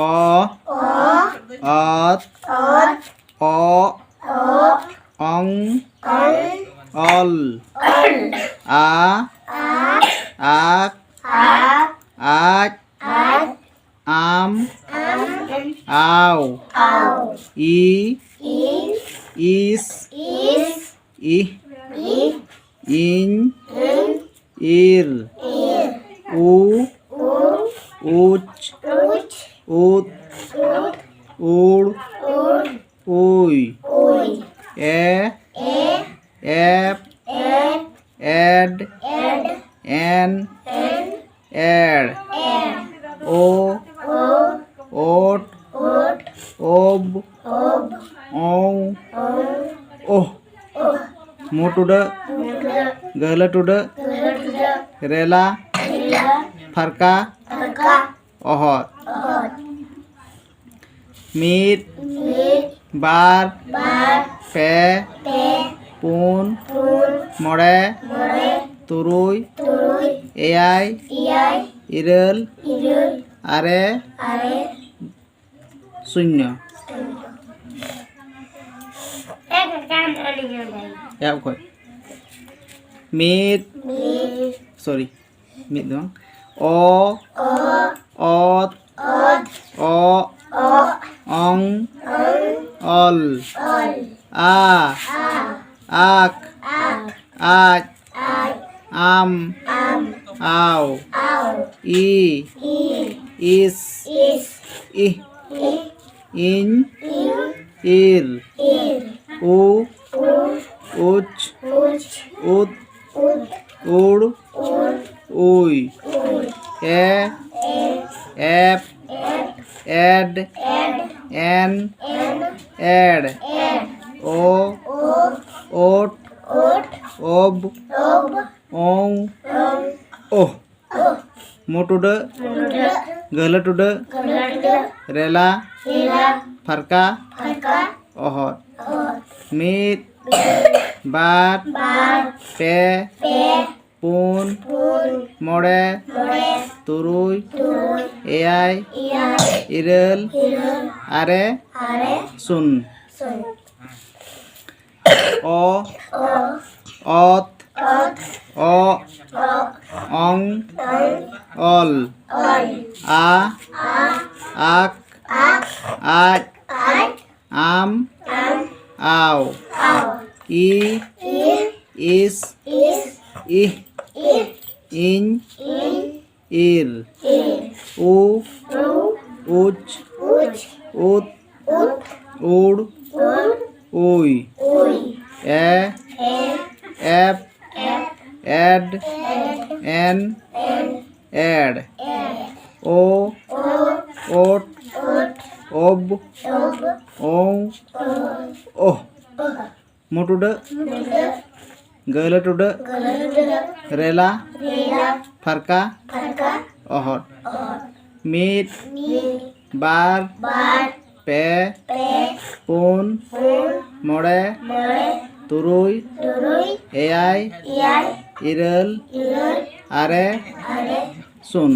অ অত অ অং all a আক আজ আম আও ই ইস ইহ ইন ইর উ উচ উত উড় উই এ এপ এড এন এড ও ওট ওব ঔ ওহ মোটুডা গহলটুডা রেলা ফারকা অহত মিট বার পে পুন মড়ে তুরুই এয়াই ইরেল আরে শূন্য মিট সরি মিট দং অ অত অ অং অল আ আক আজ আম আও ই ইস ইহ ইন ইর উ উচ উত উড় উই এ এপ এড এন এড ও ওট ওব ঔ ওহ মোটুডা গহলটুডা রেলা ফারকা অহত মিট বার পে পুন মড়ে তুরুই এয়াই ইরেল আরে শুন অ অত অ অং অল আ আক আজ আম আও ই ইস ইহ ইন ইর উ উচ উত উড় উই এ এপ এড এন এড ও ওট ওব ঔ ওহ মোটুডা গহলটুডা রেলা ফারকা অহত মিট বার পে পুন মড়ে তুরুই এয়াই ইরেল আরে শুন